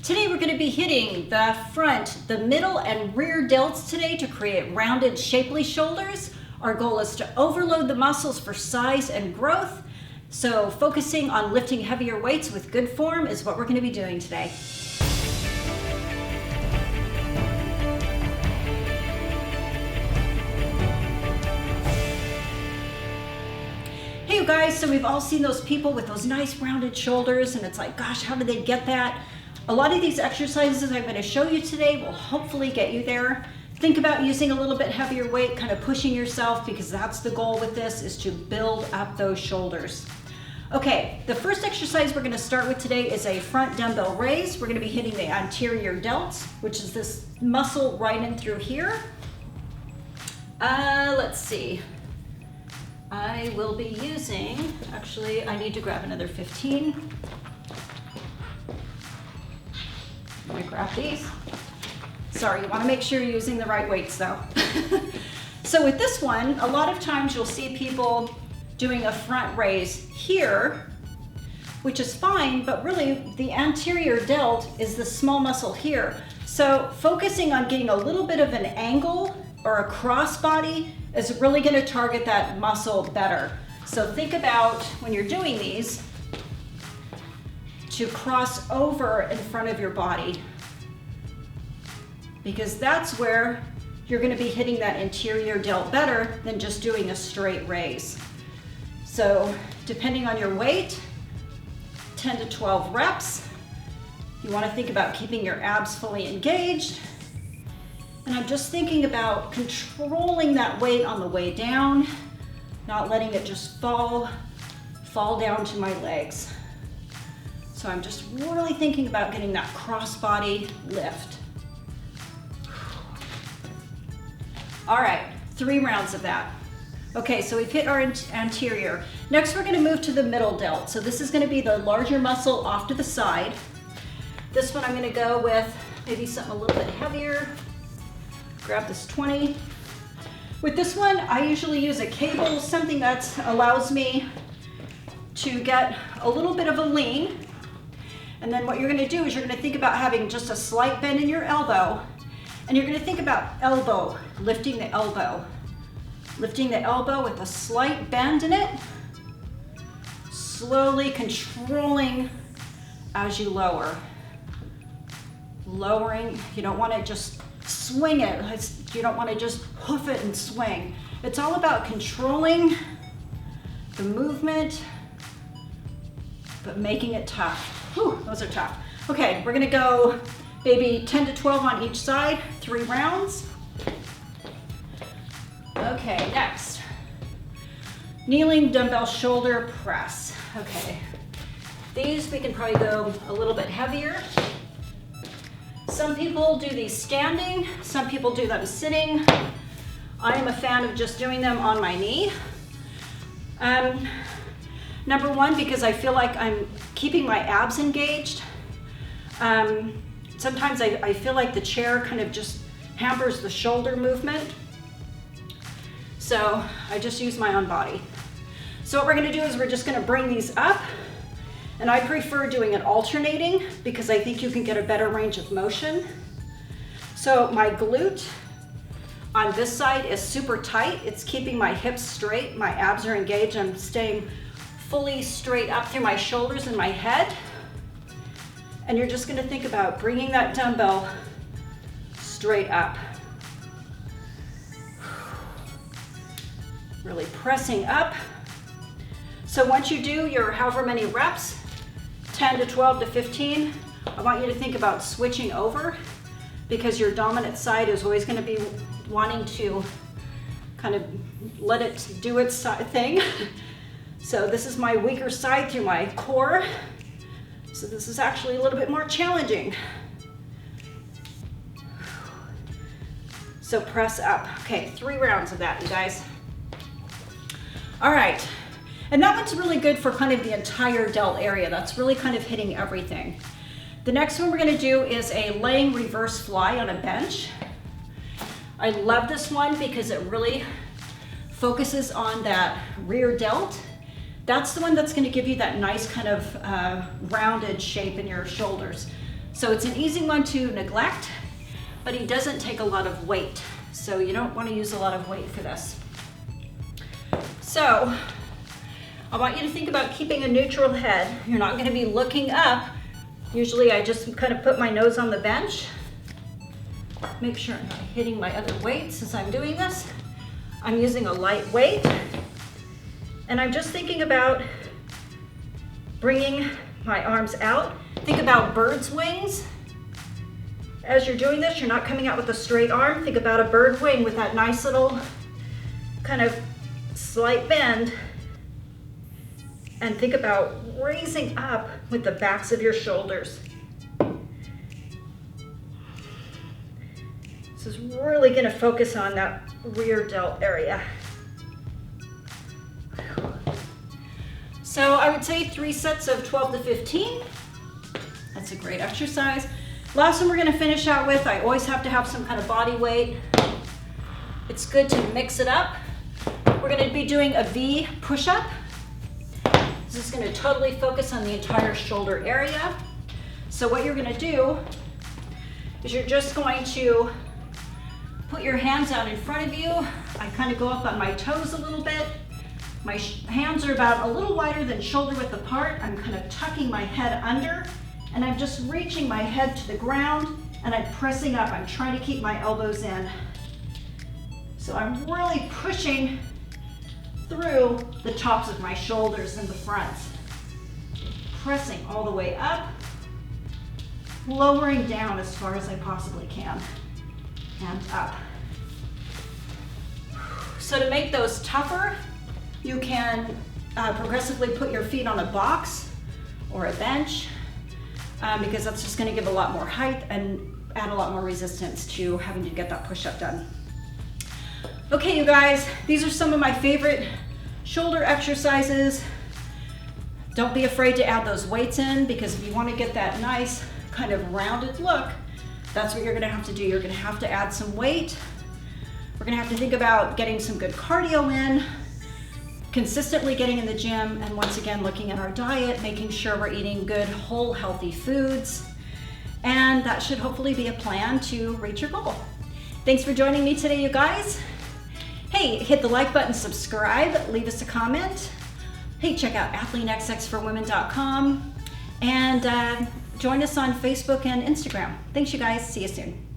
Today we're going to be hitting the front, the middle, and rear delts today to create rounded, shapely shoulders. Our goal is to overload the muscles for size and growth. So focusing on lifting heavier weights with good form is what we're going to be doing today. Hey you guys, so we've all seen those people with those nice rounded shoulders and it's like, gosh, how did they get that? A lot of these exercises I'm going to show you today will hopefully get you there. Think about using a little bit heavier weight, kind of pushing yourself, because that's the goal with this, is to build up those shoulders. Okay, the first exercise we're going to start with today is a front dumbbell raise. We're going to be hitting the anterior delts, which is this muscle right in through here. Let's see. I will be using, actually, I need to grab another 15. I'm going to grab these. Sorry, you want to make sure you're using the right weights though. So with this one, a lot of times you'll see people doing a front raise here, which is fine, but really the anterior delt is the small muscle here. So focusing on getting a little bit of an angle or a cross body is really going to target that muscle better. So think about when you're doing these, to cross over in front of your body, because that's where you're going to be hitting that anterior delt better than just doing a straight raise. So depending on your weight, 10 to 12 reps. You want to think about keeping your abs fully engaged. And I'm just thinking about controlling that weight on the way down, not letting it just fall down to my legs. So I'm just really thinking about getting that crossbody lift. All right, 3 rounds of that. Okay, so we've hit our anterior. Next, we're gonna move to the middle delt. So this is gonna be the larger muscle off to the side. This one I'm gonna go with maybe something a little bit heavier. Grab this 20. With this one, I usually use a cable, something that allows me to get a little bit of a lean. And then what you're going to do is you're going to think about having just a slight bend in your elbow. And you're going to think about elbow, lifting the elbow. Lifting the elbow with a slight bend in it. Slowly controlling as you lower. Lowering, you don't want to just swing it. You don't want to just hoof it and swing. It's all about controlling the movement, but making it tough. Whew, those are tough. Okay, we're gonna go maybe 10 to 12 on each side, 3 rounds. Okay, next. Kneeling dumbbell shoulder press. Okay, these we can probably go a little bit heavier. Some people do these standing, some people do them sitting. I am a fan of just doing them on my knee. Number one, because I feel like I'm keeping my abs engaged. Sometimes I feel like the chair kind of just hampers the shoulder movement. So I just use my own body. So what we're gonna do is we're just gonna bring these up. And I prefer doing it alternating because I think you can get a better range of motion. So my glute on this side is super tight. It's keeping my hips straight. My abs are engaged. I'm staying fully straight up through my shoulders and my head. And you're just gonna think about bringing that dumbbell straight up. Really pressing up. So once you do your however many reps, 10 to 12 to 15, I want you to think about switching over, because your dominant side is always gonna be wanting to kind of let it do its thing. So this is my weaker side through my core. So this is actually a little bit more challenging. So press up. Okay, 3 rounds of that, you guys. All right, and that one's really good for kind of the entire delt area. That's really kind of hitting everything. The next one we're gonna do is a laying reverse fly on a bench. I love this one because it really focuses on that rear delt. That's the one that's going to give you that nice kind of rounded shape in your shoulders. So it's an easy one to neglect, but he doesn't take a lot of weight. So you don't want to use a lot of weight for this. So I want you to think about keeping a neutral head. You're not going to be looking up. Usually I just kind of put my nose on the bench. Make sure I'm not hitting my other weights as I'm doing this. I'm using a light weight. And I'm just thinking about bringing my arms out. Think about bird's wings. As you're doing this, you're not coming out with a straight arm. Think about a bird wing with that nice little kind of slight bend. And think about raising up with the backs of your shoulders. This is really going to focus on that rear delt area. So I would say 3 sets of 12 to 15. That's a great exercise. Last one we're going to finish out with, I always have to have some kind of body weight. It's good to mix it up. We're going to be doing a V push-up. This is going to totally focus on the entire shoulder area. So what you're going to do is you're just going to put your hands out in front of you. I kind of go up on my toes a little bit. My hands are about a little wider than shoulder width apart. I'm kind of tucking my head under, and I'm just reaching my head to the ground, and I'm pressing up. I'm trying to keep my elbows in. So I'm really pushing through the tops of my shoulders and the front. Pressing all the way up, lowering down as far as I possibly can, and up. So to make those tougher, you can progressively put your feet on a box or a bench, because that's just going to give a lot more height and add a lot more resistance to having to get that push-up done. Okay, you guys, these are some of my favorite shoulder exercises. Don't be afraid to add those weights in, because if you want to get that nice kind of rounded look, that's what you're going to have to do. You're going to have to add some weight. We're going to have to think about getting some good cardio in, consistently getting in the gym, and once again looking at our diet, making sure we're eating good, whole, healthy foods. And that should hopefully be a plan to reach your goal. Thanks for joining me today, you guys. Hey, hit the like button, subscribe, leave us a comment. Hey, check out Athlean-XX and join us on Facebook and Instagram. Thanks, you guys. See you soon.